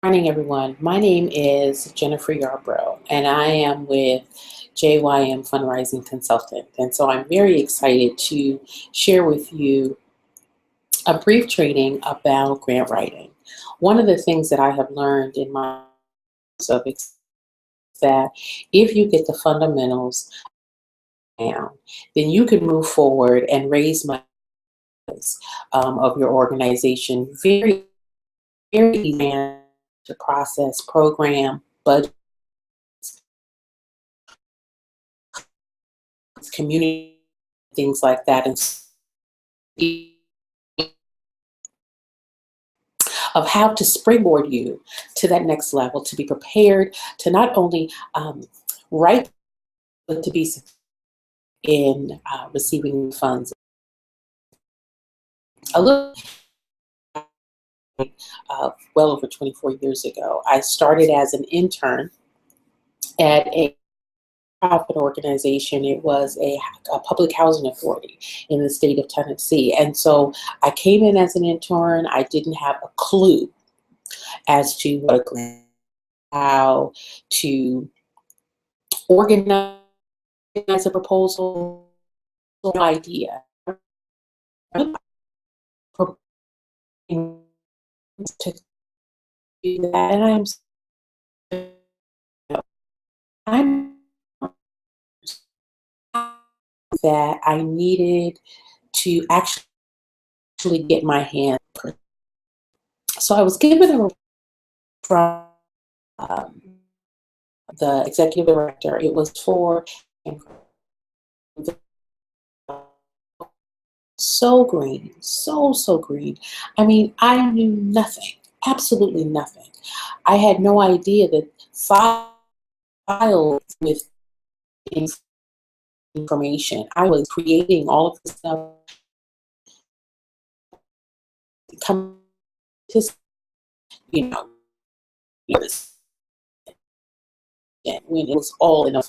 Morning, everyone. My name is Jennifer Yarbrough, and I am with JYM Fundraising Consultant. And so I'm very excited to share with you a brief training about grant writing. One of the things that I have learned in my subject is that if you get the fundamentals down, then you can move forward and raise money of your organization very easy to process, program, budget, community, things like that, and of how to springboard you to that next level, to be prepared to not only write, but to be in receiving funds. A little well over 24 years ago, I started as an intern at a profit organization. It was a public housing authority in the state of Tennessee. And so I came in as an intern. I didn't have a clue as to what a grant, how to organize a proposal, no idea. To do that, and I'm that I needed to actually get my hand. So I was given a from um, the executive director. It was for so green, so green. I mean, I knew nothing, absolutely nothing. I had no idea that files with information. I was creating all of this stuff, come to, you know, when it was all in a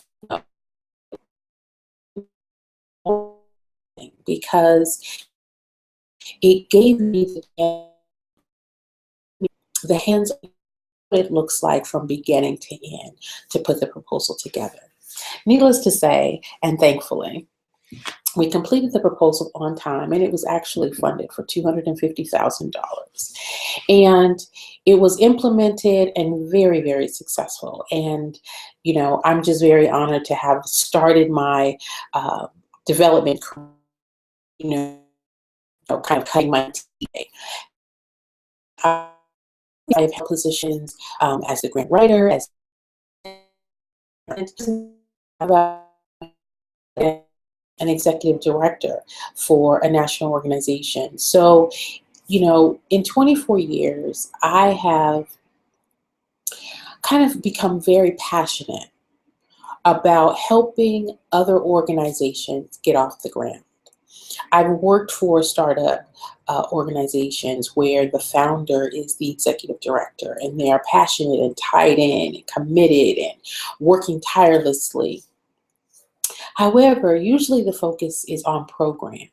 because it gave me the hands what it looks like from beginning to end to put the proposal together. Needless to say, and thankfully, we completed the proposal on time, and it was actually funded for $250,000. And it was implemented and very successful. And, you know, I'm just very honored to have started my development career, you know, kind of cutting my teeth. I've held positions as the grant writer, as an executive director for a national organization. So, you know, in 24 years, I have kind of become very passionate about helping other organizations get off the ground. I've worked for startup organizations where the founder is the executive director, and they are passionate and tied in and committed and working tirelessly. However, usually the focus is on program,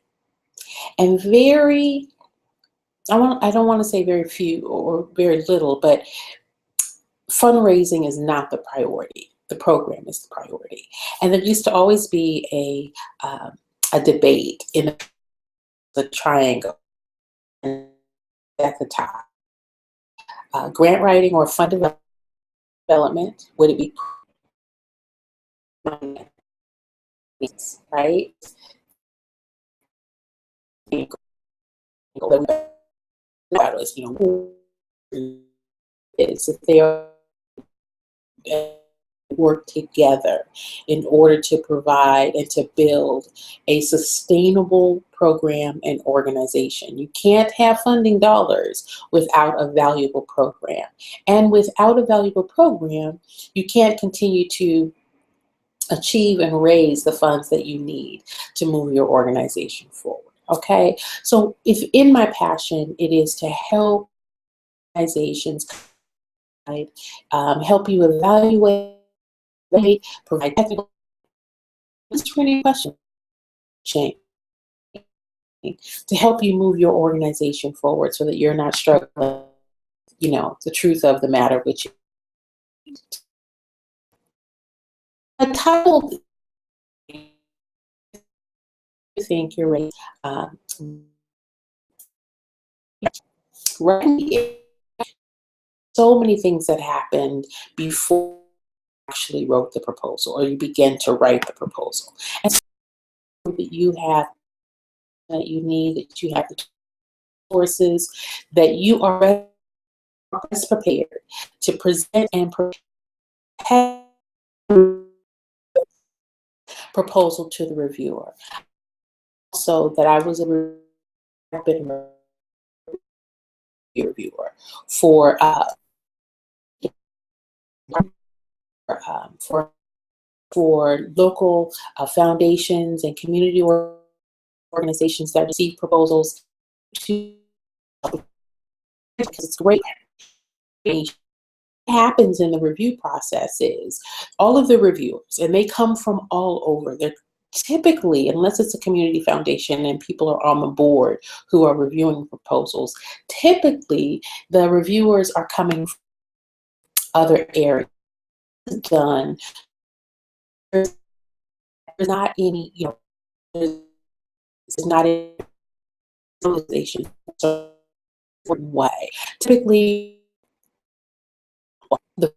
and I don't want to say very few or very little, but fundraising is not the priority. The program is the priority. And there used to always be a debate in the triangle at the top. Grant writing or fund development, would it be right? You know, is that they are work together in order to provide and to build a sustainable program and organization. You can't have funding dollars without a valuable program. And without a valuable program, you can't continue to achieve and raise the funds that you need to move your organization forward. Okay, so if in my passion it is to help organizations help you evaluate, provide technical training questions to help you move your organization forward so that you're not struggling the truth of the matter, which a title, I think you're right. Right. So many things that happened before you actually wrote the proposal or you begin to write the proposal. And so that you have that you need, that you have the sources, that you are best prepared to present and prepare proposal to the reviewer. So that I was a reviewer for for local foundations and community organizations that receive proposals to, because it's great. What happens in the review process is all of the reviewers, and they come from all over. They're typically, unless it's a community foundation and people are on the board who are reviewing proposals, typically the reviewers are coming from other areas. Done. There's not any, there's not any organization way. Typically, the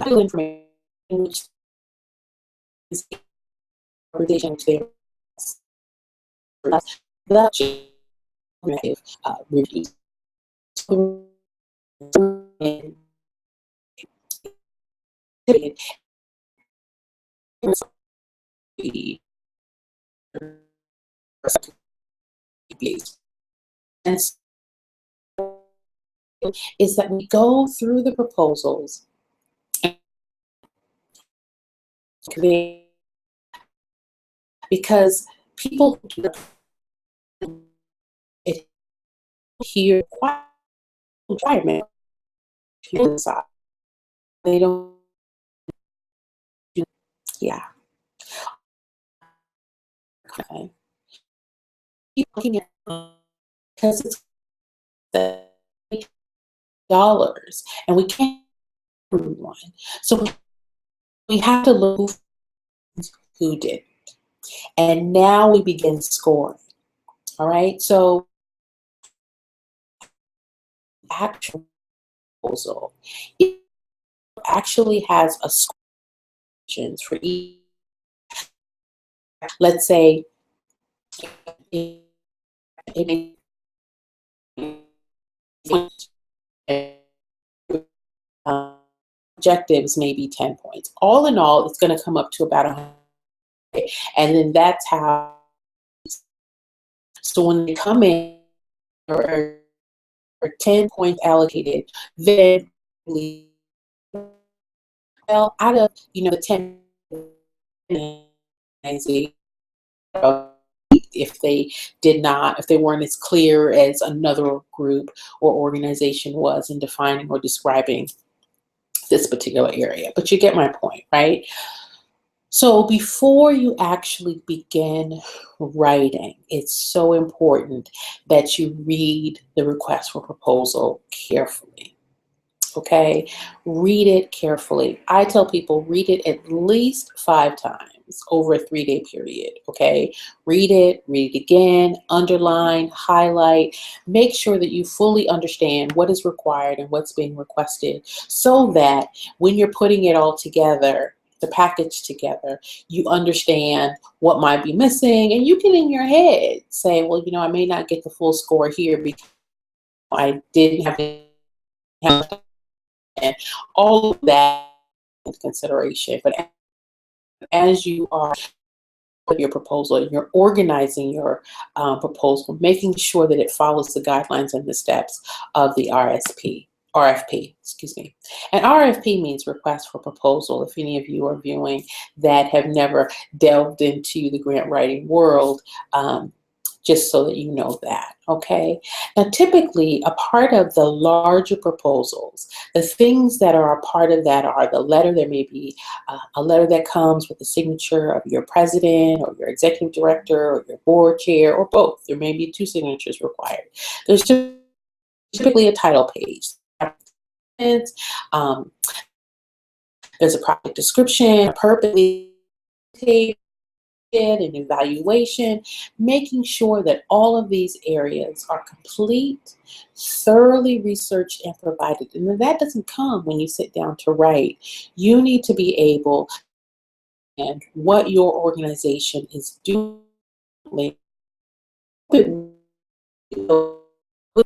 information which is organization which they the reviews. And is that we go through the proposals because people hear environment, they don't, yeah. Okay. Keep looking at because it's the dollars and we can't prove one. So we have to look who did. And now we begin scoring. All right. So actual proposal, it actually has a score for each. Let's say objectives may be 10 points. All in all, it's going to come up to about 100. And then that's how, so when they come in or 10 points allocated, then well, out of the 10, if they weren't as clear as another group or organization was in defining or describing this particular area. But you get my point, right? So before you actually begin writing, it's so important that you read the request for proposal carefully. Okay, read it carefully. I tell people read it at least 5 times over a 3-day period. Okay, read it again, underline, highlight, make sure that you fully understand what is required and what's being requested, so that when you're putting it all together, the package together, you understand what might be missing, and you can in your head say, well, I may not get the full score here because I didn't have and all of that into consideration. But as you are with your proposal and you're organizing your proposal, making sure that it follows the guidelines and the steps of the RFP, excuse me. And RFP means request for proposal. If any of you are viewing that have never delved into the grant writing world, just so that you know that, okay? Now, typically, a part of the larger proposals, the things that are a part of that are the letter. There may be a letter that comes with the signature of your president or your executive director or your board chair or both. There may be 2 signatures required. There's typically a title page. Um, there's a project description, a purpose, an evaluation, making sure that all of these areas are complete, thoroughly researched and provided. And that doesn't come when you sit down to write. You need to be able and what your organization is doing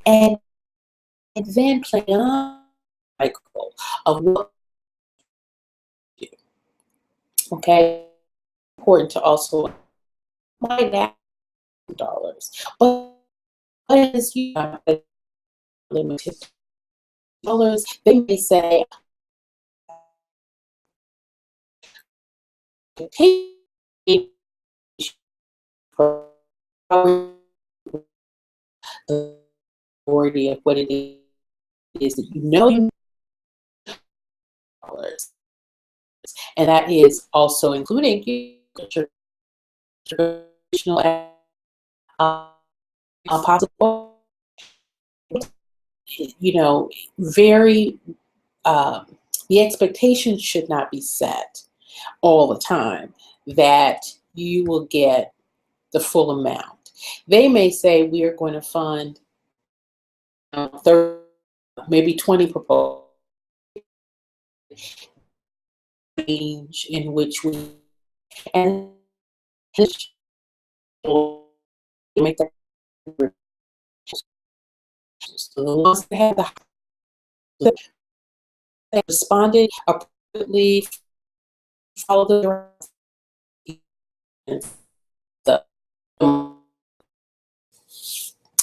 and then plan a cycle of what you do. Okay, important to also mind that dollars, but what is you limited dollars? They may say, okay, for the majority of what it is that you know dollars, and that is also including traditional possible, very the expectation should not be set all the time that you will get the full amount. They may say we are going to fund 30, maybe 20 proposals in which we and make that so the ones that have the that responded appropriately follow the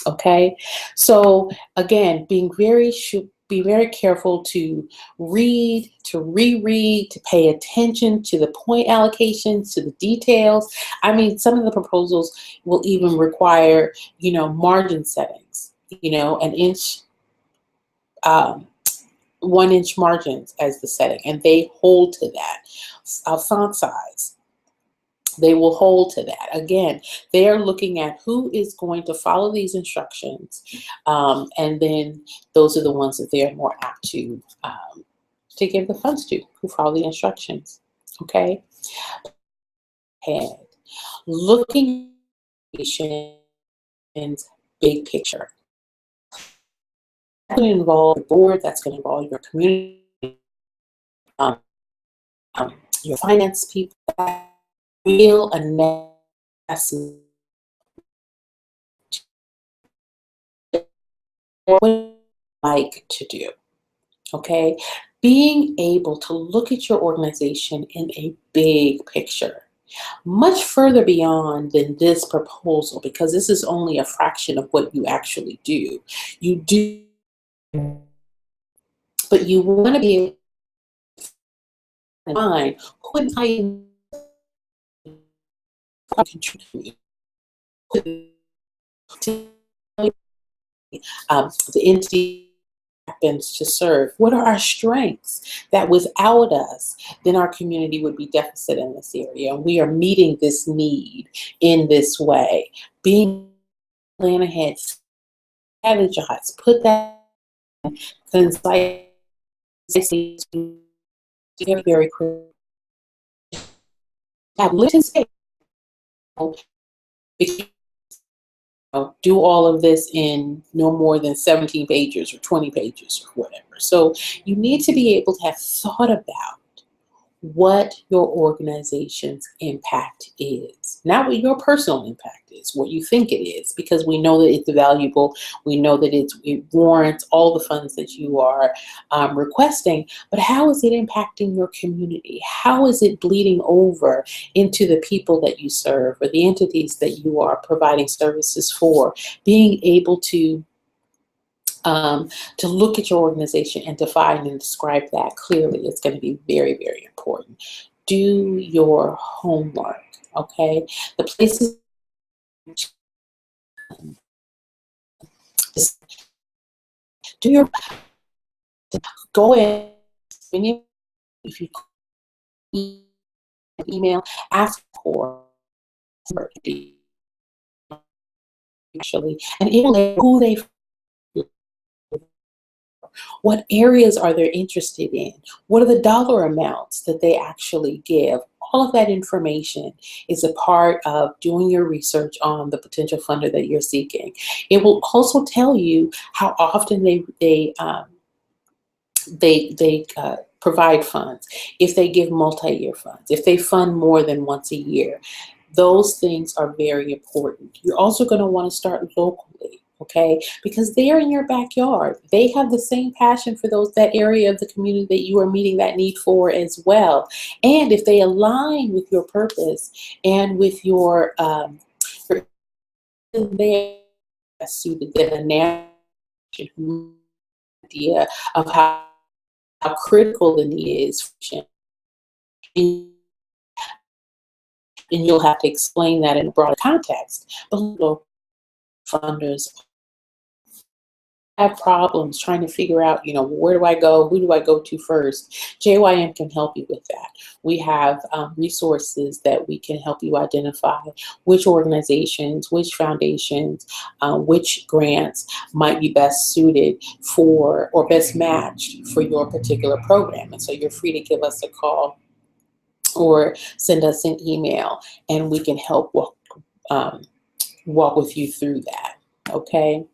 okay. So again, be very careful to read, to reread, to pay attention to the point allocations, to the details. I mean, some of the proposals will even require, margin settings, an inch, um, 1 inch margins as the setting, and they hold to that. Font size, they will hold to that. Again, they are looking at who is going to follow these instructions, and then those are the ones that they are more apt to give the funds to, who follow the instructions. Okay, and looking at big picture. That's going to involve the board. That's going to involve your community, um, your finance people. Real analysis like to do. Okay, being able to look at your organization in a big picture, much further beyond than this proposal, because this is only a fraction of what you actually do. You do, but you want to be able to find who am I contribute to the entity happens to serve. What are our strengths that without us, then our community would be deficit in this area? And we are meeting this need in this way. Being plan ahead, strategize, put that concise, very, very critical. Have listen say, do all of this in no more than 17 pages or 20 pages or whatever. So you need to be able to have thought about what your organization's impact is. Not what your personal impact is, what you think it is, because we know that it's valuable. We know that it warrants all the funds that you are requesting, but how is it impacting your community? How is it bleeding over into the people that you serve or the entities that you are providing services for? Being able to look at your organization and define and describe that clearly is going to be very, very important. Do your homework, okay? The places, do your, go in, if you email, ask for actually, and email who they What areas are they interested in? What are the dollar amounts that they actually give? All of that information is a part of doing your research on the potential funder that you're seeking. It will also tell you how often they provide funds, if they give multi-year funds, if they fund more than once a year. Those things are very important. You're also going to want to start locally, okay? Because they're in your backyard. They have the same passion for that area of the community that you are meeting that need for as well. And if they align with your purpose and with your they are suited, then a national idea of how critical the need is, and you'll have to explain that in a broader context. But funders have problems trying to figure out, where do I go? Who do I go to first? JYM can help you with that. We have resources that we can help you identify which organizations, which foundations, which grants might be best suited for or best matched for your particular program. And so you're free to give us a call or send us an email, and we can help walk with you through that, okay?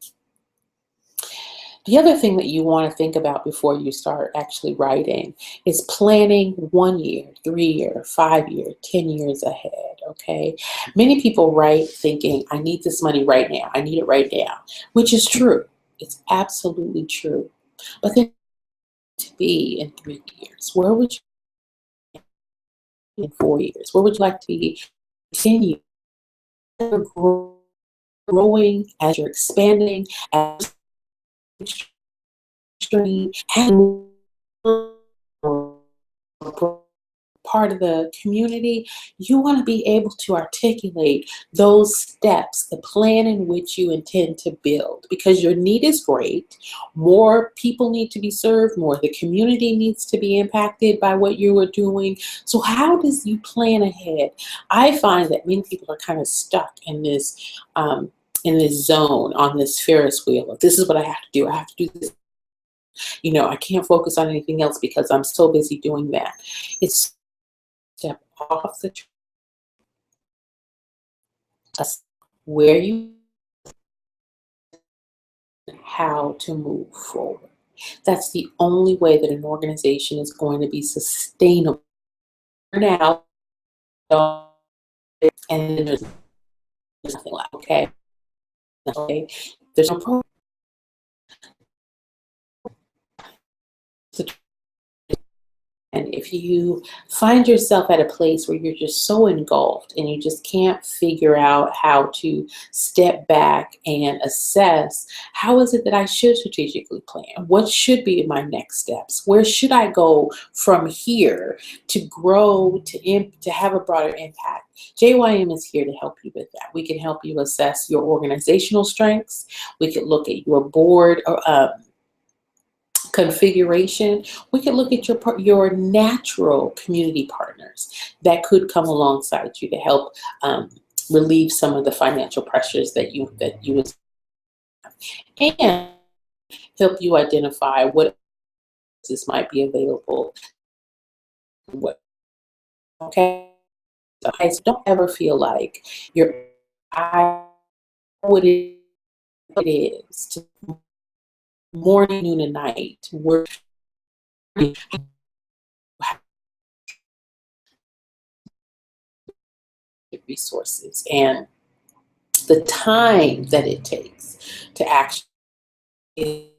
The other thing that you want to think about before you start actually writing is planning 1 year, 3 year, 5 year, 10 years ahead, okay? Many people write thinking, I need this money right now. I need it right now, which is true. It's absolutely true. But then to be in 3 years, where would you be in 4 years? Where would you like to be in 10 years? Growing, as you're expanding, as stream and part of the community, you want to be able to articulate those steps, the plan in which you intend to build, because your need is great. More people need to be served, more the community needs to be impacted by what you are doing. So how does you plan ahead? I find that many people are kind of stuck in this zone, on this Ferris wheel of, this is what I have to do. I have to do this. I can't focus on anything else because I'm so busy doing that. It's step off the where you how to move forward. That's the only way that an organization is going to be sustainable. Now, and then there's nothing left. Okay, there's no problem. And if you find yourself at a place where you're just so engulfed and you just can't figure out how to step back and assess, how is it that I should strategically plan? What should be my next steps? Where should I go from here to grow, to have a broader impact? JYM is here to help you with that. We can help you assess your organizational strengths. We can look at your board configuration. We could look at your natural community partners that could come alongside you to help relieve some of the financial pressures that you have, and help you identify what this might be available. Okay, so don't ever feel like what it is to morning, noon, and night work resources and the time that it takes to actually, it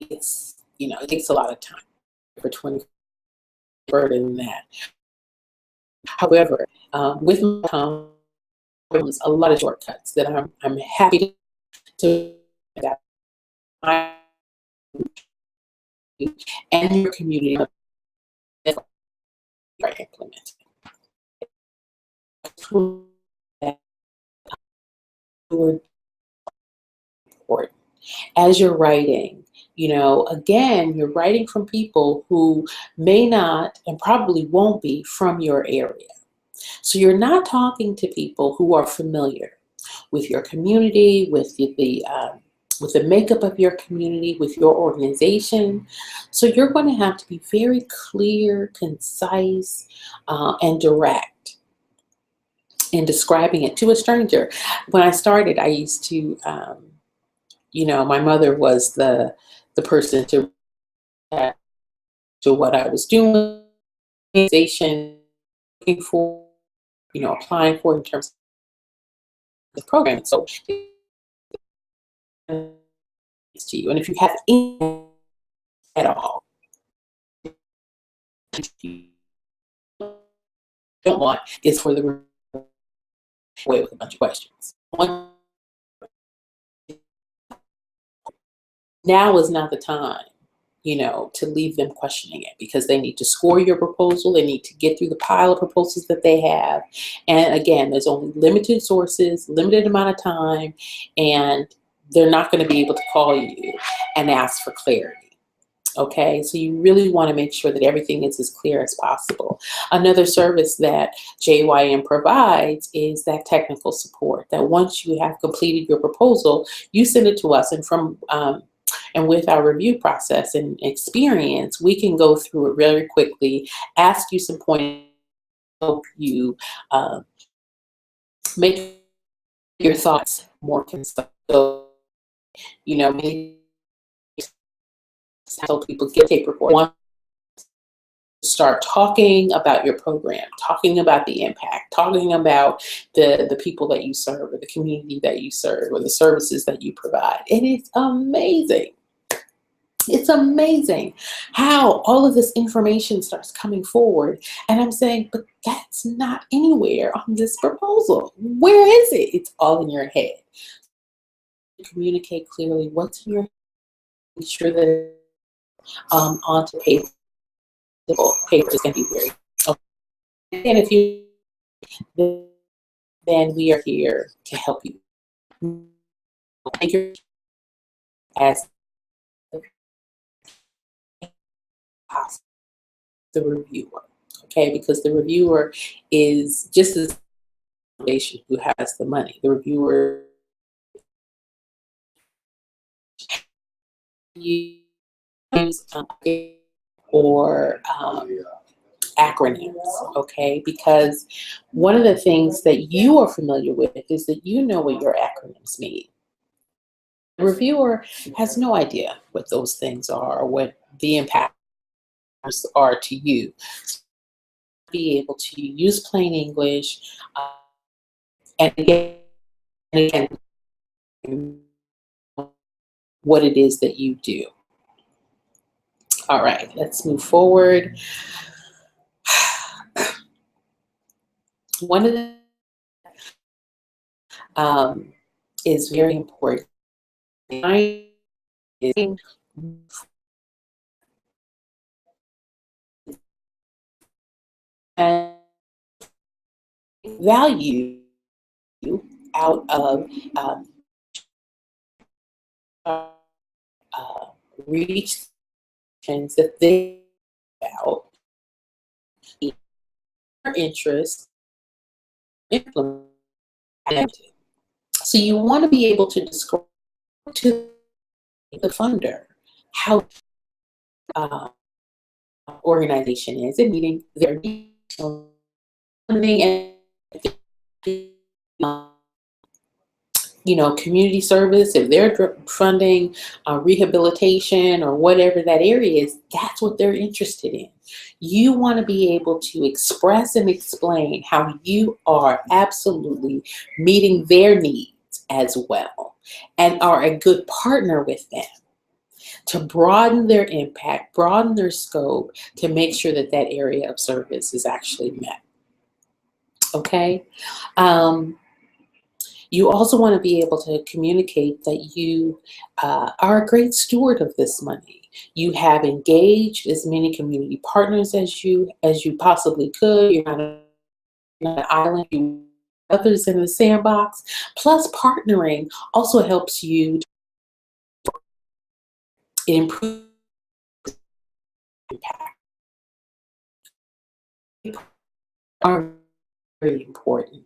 takes a lot of time for 20 further than that. However, with my comes a lot of shortcuts that I'm happy to adapt and your community are implementing. As you're writing, again, you're writing from people who may not and probably won't be from your area. So you're not talking to people who are familiar with your community, with the with the makeup of your community, with your organization. So you're going to have to be very clear, concise, and direct in describing it to a stranger. When I started, I used to, my mother was the person to what I was doing, organization, looking for, applying for in terms of the program. So it's to you, and if you have any at all, you don't want is for the away with a bunch of questions. Now is not the time, to leave them questioning it, because they need to score your proposal. They need to get through the pile of proposals that they have. And again, there's only limited sources, limited amount of time, and they're not going to be able to call you and ask for clarity. Okay, so you really want to make sure that everything is as clear as possible. Another service that JYM provides is that technical support, that once you have completed your proposal, you send it to us, and with our review process and experience, we can go through it very quickly, ask you some points, help you make your thoughts more concise. So, maybe tell people get tape record. Start talking about your program, talking about the impact, talking about the people that you serve, or the community that you serve, or the services that you provide. And it's amazing. It's amazing how all of this information starts coming forward. And I'm saying, but that's not anywhere on this proposal. Where is it? It's all in your head. Communicate clearly what's in your head. Make sure that onto paper. Paper is going to be very okay. And if you, then we are here to help you. Take your as possible. The reviewer, okay, because the reviewer is just as foundation who has the money. The reviewer use or acronyms, okay, because one of the things that you are familiar with is that you know what your acronyms mean. The reviewer has no idea what those things are or what the impacts are to you. Be able to use plain English, and again, what it is that you do. All right, let's move forward. One of the is very important. And value out of reach that they about their interest, implement. So you want to be able to describe to the funder how organization is, and meeting their funding and community service. If they're funding rehabilitation or whatever that area is, that's what they're interested in. You want to be able to express and explain how you are absolutely meeting their needs as well, and are a good partner with them to broaden their impact, broaden their scope, to make sure that that area of service is actually met. Okay? You also want to be able to communicate that you are a great steward of this money. You have engaged as many community partners as you possibly could. You're not an island. You others in the sandbox. Plus, partnering also helps you improve impact. Are very important.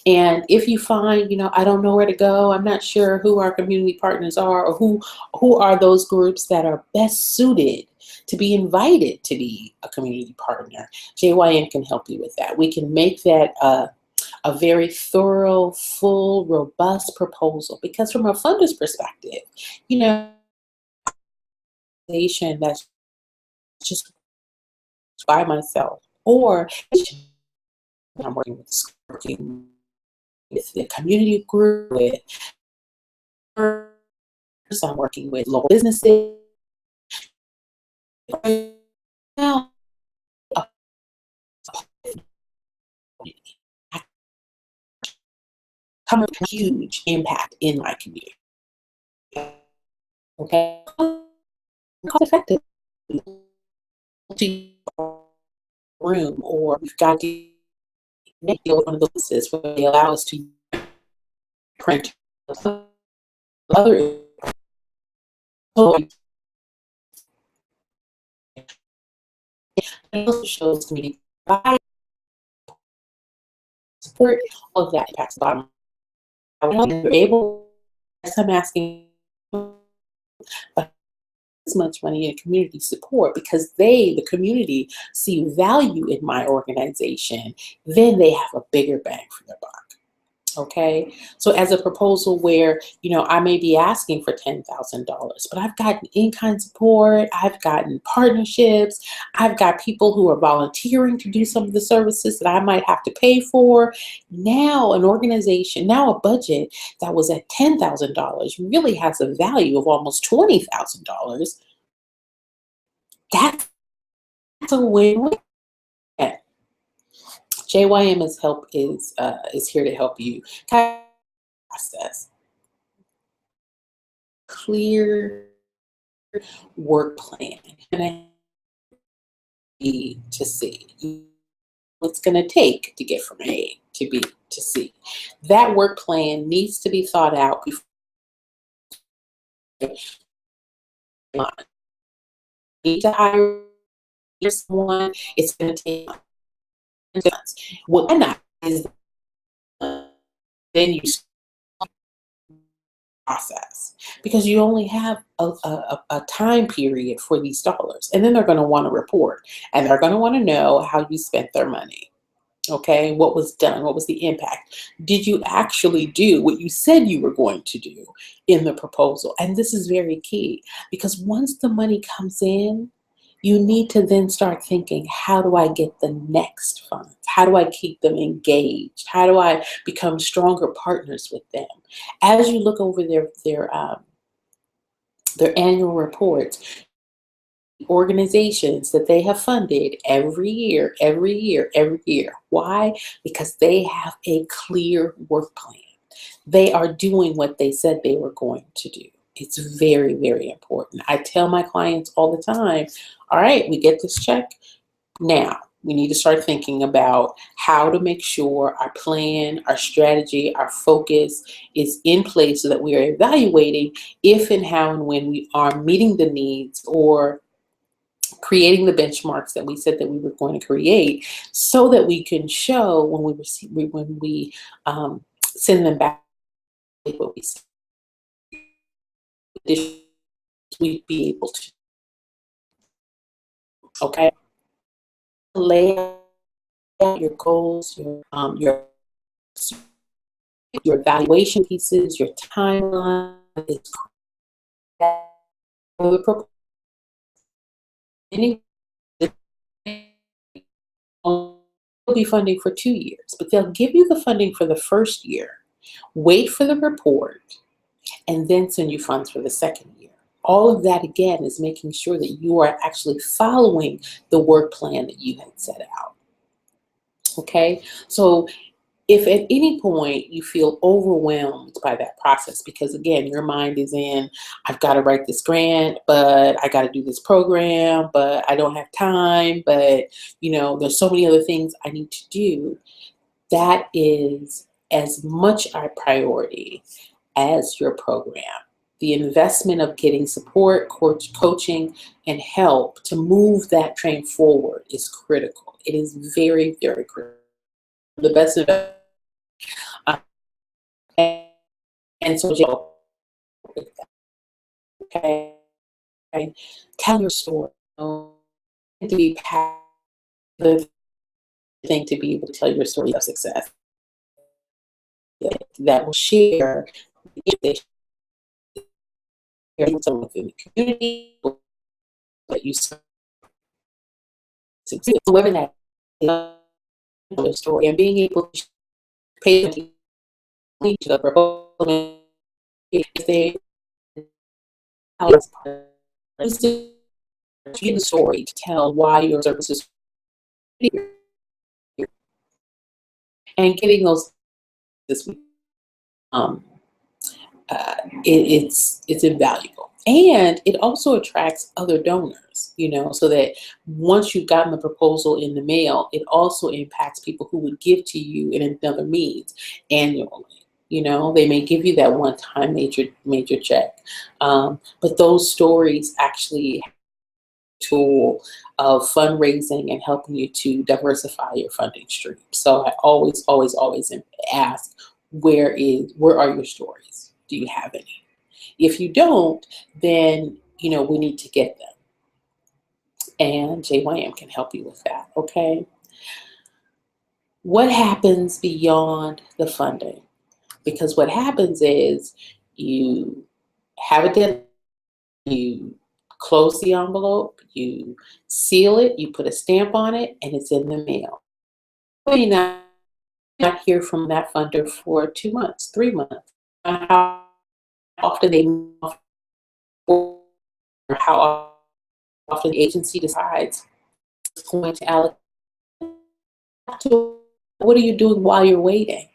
And if you find, I don't know where to go, I'm not sure who our community partners are, or who are those groups that are best suited to be invited to be a community partner, JYM can help you with that. We can make that a very thorough, full, robust proposal, because from a funder's perspective, you know, nation that's just by myself, or I'm working with working with the community group, with I'm working with local businesses. Now, a come a huge impact in my community. Okay, cost effective room, or we've got to make one of those where they allow us to print other. It also shows community support. All of that impacts the bottom line. You're able, as I'm asking, as much money in community support because the community, see value in my organization, then they have a bigger bang for their buck. Okay, so as a proposal where, I may be asking for $10,000, but I've gotten in-kind support, I've gotten partnerships, I've got people who are volunteering to do some of the services that I might have to pay for. Now an organization, now a budget that was at $10,000 really has a value of almost $20,000. That's a win-win. JYM is here to help you process clear work plan and B to C. What's going to take to get from A to B to C. That work plan needs to be thought out before you need to hire someone. It's going to take months. What not is then you process, because you only have a time period for these dollars, and then they're going to want to report, and they're going to want to know how you spent their money. Okay, what was done? What was the impact? Did you actually do what you said you were going to do in the proposal? And this is very key, because once the money comes in, you need to then start thinking, how do I get the next funds? How do I keep them engaged? How do I become stronger partners with them? As you look over their annual reports, organizations that they have funded every year, every year, every year. Why? Because they have a clear work plan. They are doing what they said they were going to do. It's very, very important. I tell my clients all the time, all right, we get this check. Now, we need to start thinking about how to make sure our plan, our strategy, our focus is in place so that we are evaluating if and how and when we are meeting the needs or creating the benchmarks that we said that we were going to create, so that we can show when we receive, when we send them back what we said, we'd be able to. Okay, lay out your goals, your evaluation pieces, your timeline. Any will be funding for 2 years, but they'll give you the funding for the first year, wait for the report, and then send you funds for the second year. All of that, again, is making sure that you are actually following the work plan that you had set out. Okay, so if at any point you feel overwhelmed by that process, because again, your mind is in, I've got to write this grant, but I got to do this program, but I don't have time, but there's so many other things I need to do, that is as much our priority as your program. The investment of getting support, coaching, and help to move that train forward is critical. It is very, very critical. The best investment Uh, and, and so, okay, tell your story. To be the thing to be able to tell your story of success that will share someone within the community, but you succeed. Whoever that is, story, and being able to pay attention to the proposal if they get the story to tell why your services and getting those this week. Um, it's invaluable, and it also attracts other donors, so that once you've gotten the proposal in the mail, it also impacts people who would give to you in another means annually. They may give you that one-time major check, but those stories actually have a tool of fundraising and helping you to diversify your funding stream. So I always ask, where are your stories? Do you have any? If you don't, then we need to get them, and JYM can help you with that. Okay. What happens beyond the funding? Because what happens is you have a deadline, you close the envelope, you seal it, you put a stamp on it, and it's in the mail. You may not hear from that funder for 2 months, 3 months. How often they move, or how often the agency decides it's going to allocate. What are you doing while you're waiting?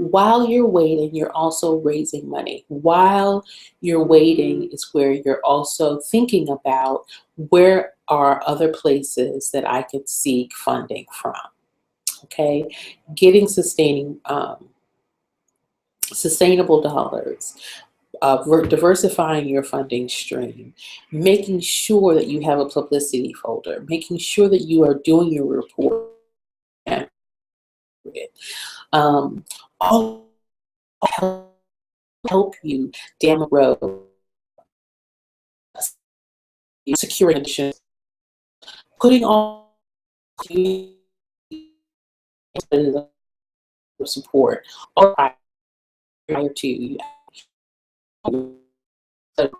While you're waiting, you're also raising money. While you're waiting is where you're also thinking about, where are other places that I could seek funding from. Okay, getting sustainable dollars, diversifying your funding stream, making sure that you have a publicity folder, making sure that you are doing your report. All help you down the road, securing additions, putting all support all prior to the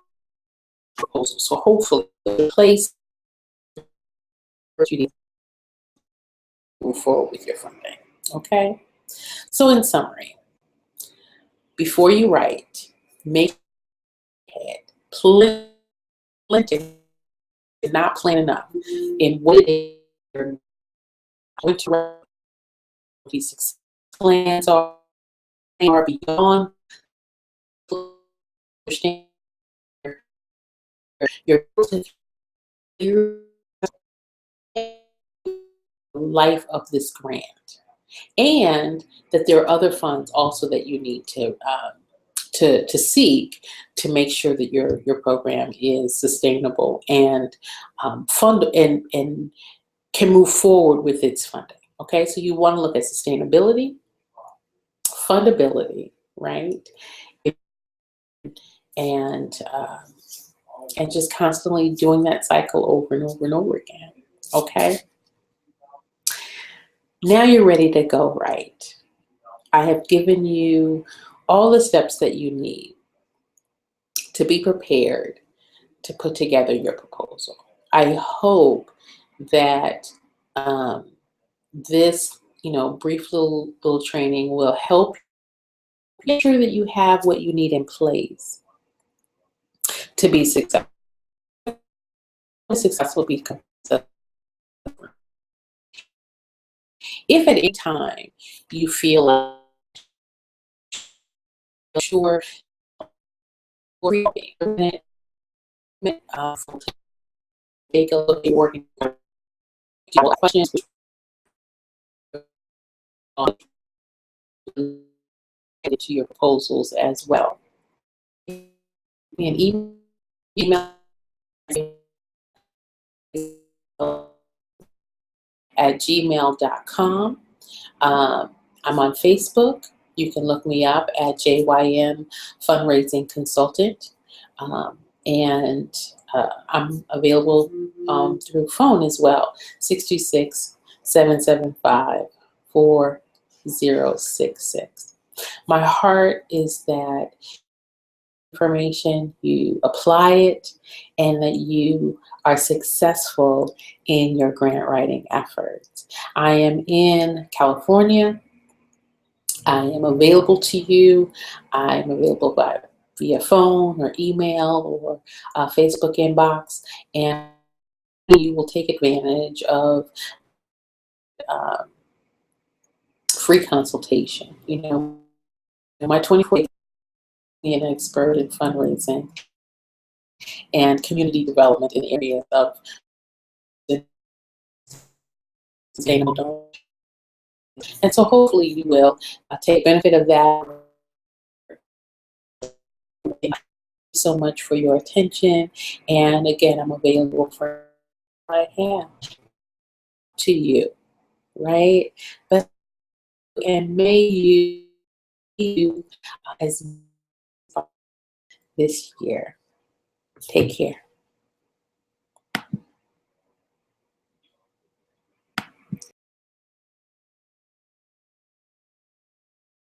proposal. So hopefully the place you need to move forward with your funding. Okay. So in summary, before you write, make it plenty, not plan enough in what it is you're going to write. These plans are beyond your life of this grant, and that there are other funds also that you need to seek to make sure that your program is sustainable and fund and can move forward with its funding. Okay, so you want to look at sustainability, fundability, right, and just constantly doing that cycle over and over and over again. Okay. Now you're ready to go right. I have given you all the steps that you need to be prepared to put together your proposal. I hope that this, brief little training will help make sure that you have what you need in place to be successful. If at any time you feel sure take a look at working questions to your proposals as well. And email at gmail.com. I'm on Facebook. You can look me up at JYM Fundraising Consultant. And I'm available through phone as well, 626-775-4066. My heart is that information, you apply it, and that you are successful in your grant writing efforts. I am in California. I am available to you. I am available via phone or email or Facebook inbox, and you will take advantage of uh, free consultation. You know, in my 24 years, being an expert in fundraising and community development in areas of sustainable donation. And so hopefully you will take benefit of that. Thank you so much for your attention. And again, I'm available for what I have to you, right? But and may you as this year. Take care.